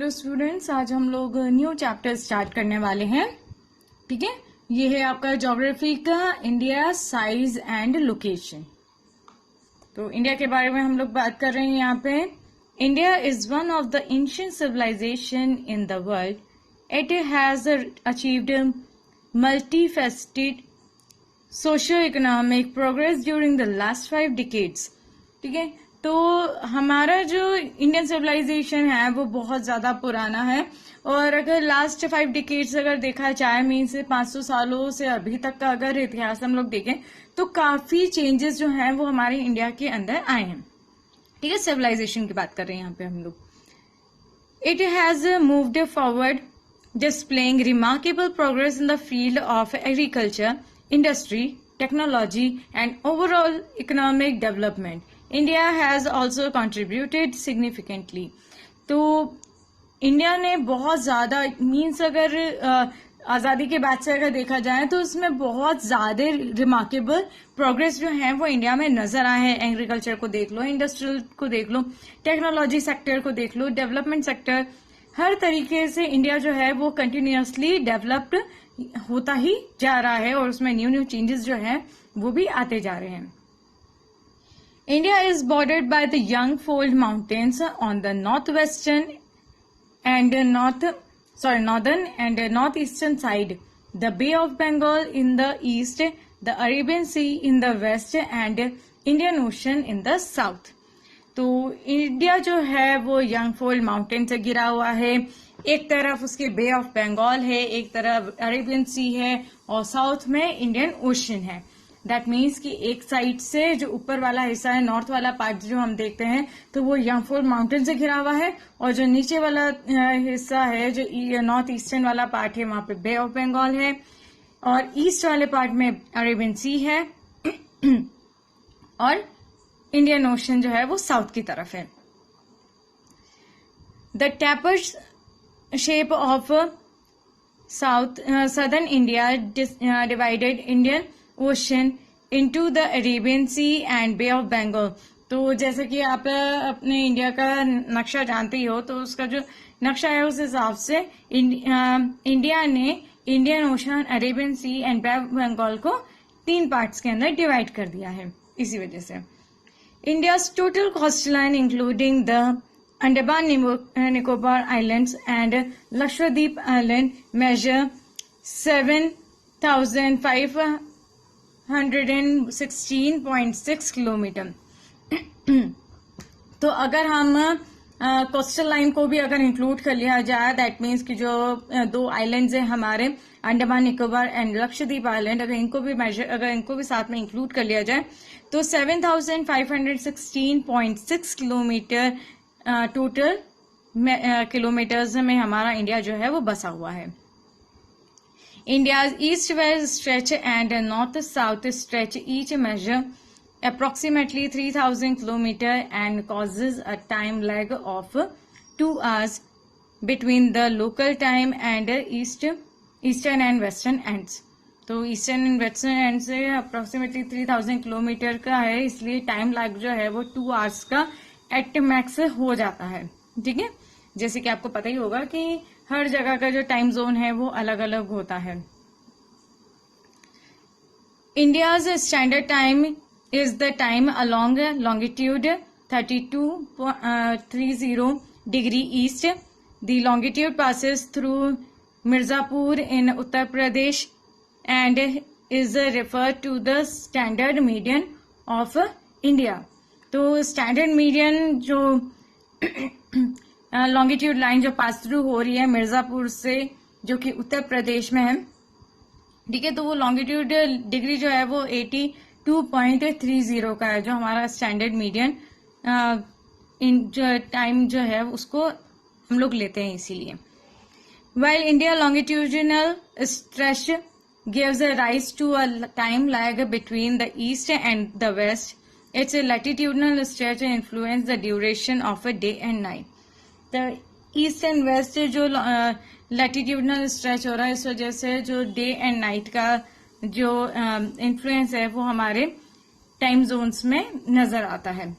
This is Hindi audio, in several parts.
हेलो स्टूडेंट्स, आज हम लोग न्यू चैप्टर स्टार्ट करने वाले हैं। ठीक है, ये है आपका ज्योग्राफी का इंडिया साइज एंड लोकेशन। तो इंडिया के बारे में हम लोग बात कर रहे हैं यहाँ पे। India is one of the ancient civilisation in the world. It has achieved multifaceted socio economic progress during the last 5 decades. ठीक है, तो हमारा जो इंडियन सिविलाइजेशन है वो बहुत ज्यादा पुराना है, और अगर लास्ट 5 डिकेड्स अगर देखा जाए, मीन से 500 सालों से अभी तक का अगर इतिहास हम लोग देखें तो काफी चेंजेस जो हैं वो हमारे इंडिया के अंदर आए हैं. ठीक है, सिविलाइजेशन की बात कर रहे हैं यहाँ पे हम लोग. It has moved forward displaying remarkable progress in the field of agriculture, industry, technology, and overall economic development. India has also contributed significantly. तो इंडिया ने बहुत ज्यादा मीन्स अगर आजादी के बाद से अगर देखा जाए तो उसमें बहुत ज्यादा रिमार्केबल प्रोग्रेस जो है वो इंडिया में नजर आए हैं. एग्रीकल्चर को देख लो, इंडस्ट्रियल को देख लो, टेक्नोलॉजी सेक्टर को देख लो, डेवलपमेंट सेक्टर, हर तरीके से इंडिया जो है वो कंटिन्यूअसली डेवलप्ड होता ही जा रहा है, और उसमें न्यू न्यू चेंजेस जो है वो भी आते जा रहे हैं. India is bordered by the young fold mountains on the northern and north eastern side, the bay of Bengal in the east, the Arabian sea in the west and Indian ocean in the south. तो इंडिया जो है वो यंग फोल्ड माउंटेन से घिरा हुआ है. एक तरफ उसके बे ऑफ बंगाल है, एक तरफ अरेबियन सी है, और साउथ में इंडियन ओशन है. दैट मीन्स कि एक साइड से जो ऊपर वाला हिस्सा है, नॉर्थ वाला पार्ट जो हम देखते हैं तो वो यंग फोल्ड माउंटेन से घिरा हुआ है, और जो नीचे वाला हिस्सा है, जो नॉर्थ ईस्टर्न वाला पार्ट है, वहां पे बे ऑफ बंगाल है, और ईस्ट वाले पार्ट में अरेबियन सी है, और इंडियन ओशन जो है वो साउथ की तरफ है. The tapered shape of southern India divided Indian Ocean into the Arabian Sea and Bay of Bengal. तो जैसे कि आप अपने इंडिया का नक्शा जानते ही हो, तो उसका जो नक्शा है उस हिसाब से इंडिया ने Indian Ocean, Arabian Sea and Bay of Bengal को 3 पार्ट्स के अंदर डिवाइड कर दिया है. इसी वजह से India's total coastline, including the Andaman Nicobar Islands and Lakshadweep Island, measure 7,516.6 kilometre. तो अगर हम कोस्टल लाइन को भी अगर इंक्लूड कर लिया जाए, दैट मीन्स कि जो 2 आइलैंड्स हैं हमारे, अंडमान निकोबार एंड लक्षद्वीप आइलैंड, अगर इनको भी साथ में इंक्लूड कर लिया जाए तो 7,516.6 किलोमीटर टोटल किलोमीटर्स में हमारा इंडिया जो है वो बसा हुआ है. India's east west stretch and north south stretch each major approximately 3,000 kilometer and causes a time lag of 2 hours between the local time and eastern and western ends. तो ईस्टर्न एंड वेस्टर्न एंड से अप्रोक्सीमेटली 3,000 किलोमीटर का है, इसलिए टाइम लैग जो है वो 2 आवर्स का एट मैक्स हो जाता है. ठीक है, जैसे कि आपको पता ही होगा कि हर जगह का जो टाइम जोन है वो अलग अलग होता है. India's standard time is the time along longitude 32.30 degree east. The longitude passes through Mirzapur in Uttar Pradesh and is referred to the standard median of India. तो standard median जो longitude line जो पास थ्रू हो रही है मिर्जापुर से, जो कि उत्तर प्रदेश में है, ठीक है, तो वो लॉन्गिट्यूड डिग्री जो है वो 82.30 का है, जो हमारा स्टैंडर्ड मीडियन टाइम जो है उसको हम लोग लेते हैं. इसीलिए while India longitudinal stretch gives a rise to a time lag between the east and the west, its latitudinal stretch influence the duration of a day and night. The east and west जो latitudinal stretch हो रहा है, इस वजह से जो डे एंड नाइट का जो इन्फ्लुएंस है वो हमारे टाइम जोन्स में नजर आता है.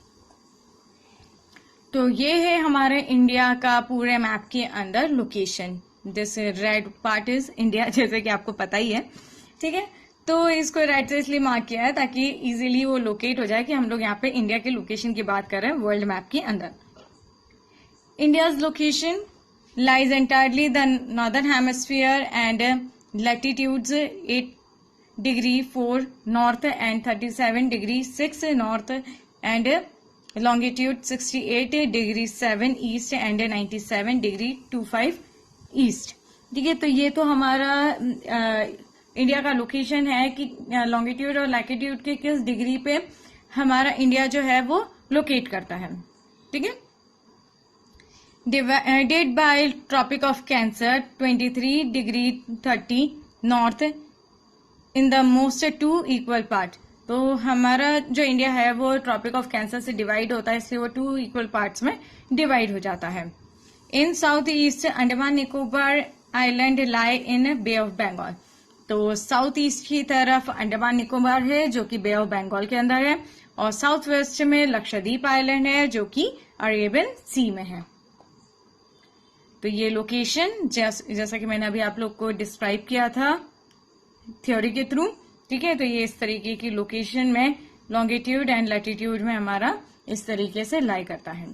तो ये है हमारे इंडिया का पूरे मैप के अंदर location. This red part is India, जैसे कि आपको पता ही है, ठीक है। तो इसको रेड से इसलिए मार्क किया है ताकि इजीली वो लोकेट हो जाए कि हम लोग यहाँ पे इंडिया के लोकेशन की बात कर रहे हैं वर्ल्ड मैप के अंदर। India's location lies entirely the northern hemisphere and latitudes 8°4 north and 37°6 north and longitude 68°7 east and 97°25 east. ठीक है, तो ये तो हमारा इंडिया का लोकेशन है कि लॉन्गिट्यूड और लैटिट्यूड के किस डिग्री पे हमारा इंडिया जो है वो लोकेट करता है। ठीक है, divided by Tropic of Cancer 23°30 north in the most 2 equal part. तो हमारा जो इंडिया है वो ट्रॉपिक ऑफ कैंसर से डिवाइड होता है, इसलिए वो 2 इक्वल पार्ट्स में डिवाइड हो जाता है। In south east Andaman Nicobar island lie in bay of Bengal. तो साउथ ईस्ट की तरफ अंडमान निकोबार है जो कि बे ऑफ बंगाल के अंदर है, और साउथ वेस्ट में लक्षद्वीप आइलैंड है जो कि अरेबियन सी में है। तो ये लोकेशन जैसा कि मैंने अभी आप लोग को डिस्क्राइब किया था थ्योरी के थ्रू, ठीक है। तो ये इस तरीके की लोकेशन में लॉन्गिट्यूड एंड लैटिट्यूड में हमारा इस तरीके से लाई करता है।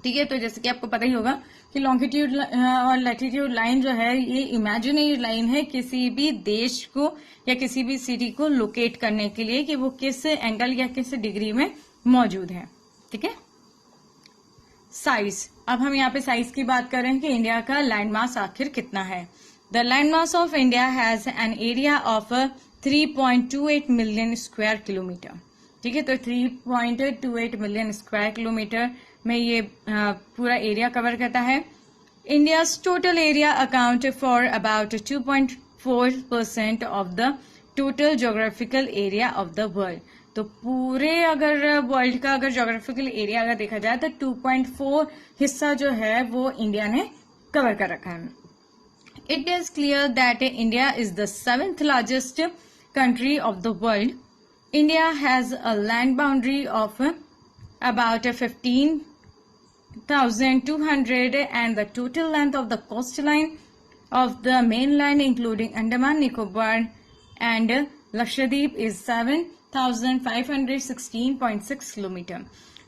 ठीक है, तो जैसे कि आपको पता ही होगा कि लॉन्गिट्यूड और लैटिट्यूड लाइन जो है ये इमेजिनरी लाइन है किसी भी देश को या किसी भी सिटी को लोकेट करने के लिए कि वो किस एंगल या किस डिग्री में मौजूद है। ठीक है, साइज, अब हम यहाँ पे साइज की बात कर रहे हैं कि इंडिया का लैंड मास आखिर कितना है। The land mass of India has an area of 3.28 million square kilometre. ठीक है, तो 3.28 मिलियन स्क्वायर किलोमीटर में ये पूरा एरिया कवर करता है। India's total area account for about 2.4% of the total geographical area of the world. तो पूरे अगर वर्ल्ड का अगर ज्योग्राफिकल एरिया अगर देखा जाए तो 2.4 हिस्सा जो है वो इंडिया ने कवर कर रखा है। It is clear that India is the 7th largest country of the world. India has a land boundary of about 15,200 and the total length of the coastline of the mainland including Andaman Nicobar and Lakshadweep is 7,516.6 kilometre.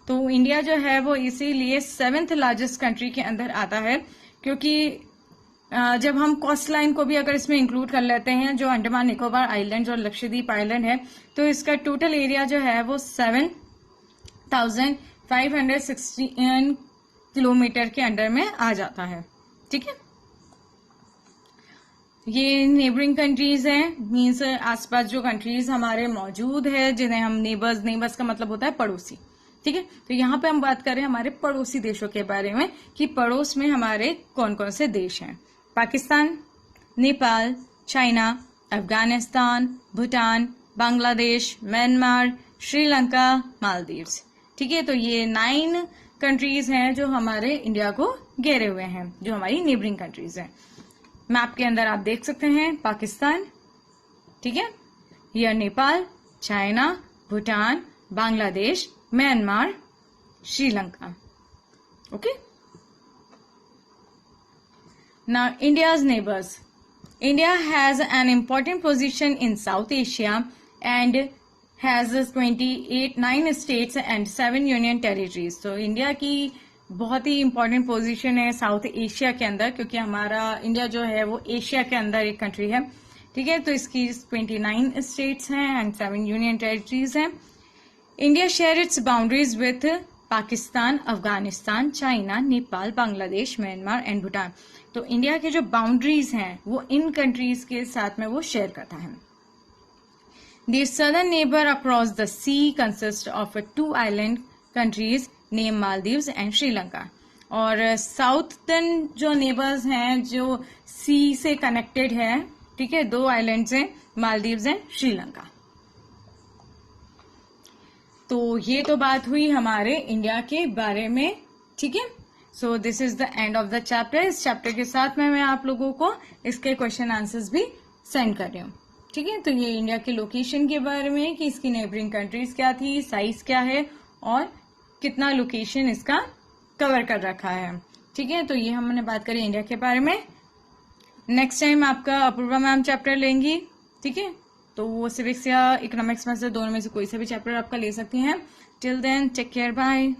तो इंडिया जो है वो इसीलिए 7th लार्जेस्ट कंट्री के अंदर आता है क्योंकि जब हम कोस्ट लाइन को भी अगर इसमें इंक्लूड कर लेते हैं जो अंडमान निकोबार आइलैंड और लक्षद्वीप आइलैंड है तो इसका टोटल एरिया जो है वो 7,516 किलोमीटर के अंडर में आ जाता है। ठीक है, ये नेबरिंग कंट्रीज हैं, मीन्स आसपास जो कंट्रीज हमारे मौजूद है जिन्हें हम नेबर्स का मतलब होता है पड़ोसी। ठीक है, तो यहाँ पे हम बात कर रहे हैं हमारे पड़ोसी देशों के बारे में कि पड़ोस में हमारे कौन कौन से देश हैं। Pakistan, Nepal, China, Afghanistan, Bhutan, Bangladesh, Myanmar, Sri Lanka, Maldives. ठीक है, तो ये 9 कंट्रीज हैं जो हमारे इंडिया को घेरे हुए हैं, जो हमारी नेबरिंग कंट्रीज हैं। मैप के अंदर आप देख सकते हैं पाकिस्तान, ठीक है, यह Nepal, China, Bhutan, Bangladesh, Myanmar, Sri Lanka. Okay, now India's neighbors. India has an important position in South Asia and has 9 states and 7 union territories. तो इंडिया की बहुत ही इम्पोर्टेंट पोजीशन है साउथ एशिया के अंदर क्योंकि हमारा इंडिया जो है वो एशिया के अंदर एक कंट्री है। ठीक है, तो इसकी 29 स्टेट्स हैं एंड 7 यूनियन टेरिटरीज हैं। India share its boundaries with Pakistan, Afghanistan, China, Nepal, Bangladesh, Myanmar and Bhutan. तो इंडिया के जो बाउंड्रीज हैं वो इन कंट्रीज के साथ में वो शेयर करता है। The southern neighbour across the sea consist of 2 island countries name Maldives and Sri Lanka. और साउथर्न जो नेबर्स हैं जो सी से कनेक्टेड है, ठीक है, 2 आइलैंड्स हैं, मालदीव्स एंड श्रीलंका। तो ये तो बात हुई हमारे इंडिया के बारे में। ठीक है, so this is the end of the chapter. इस चैप्टर के साथ में मैं आप लोगों को इसके क्वेश्चन आंसर्स भी सेंड कर रही हूँ। ठीक है, तो ये इंडिया के लोकेशन के बारे में कि इसकी नेबरिंग कंट्रीज क्या थी, साइज क्या है और कितना लोकेशन इसका कवर कर रखा है। ठीक है, तो ये हमने बात करी इंडिया के बारे में। नेक्स्ट टाइम आपका अपूर्वा मैम चैप्टर लेंगी। ठीक है, तो वो सिविक्स या इकोनॉमिक्स में से दोनों में से कोई सा भी चैप्टर आपका ले सकती हैं। Till then take care, bye.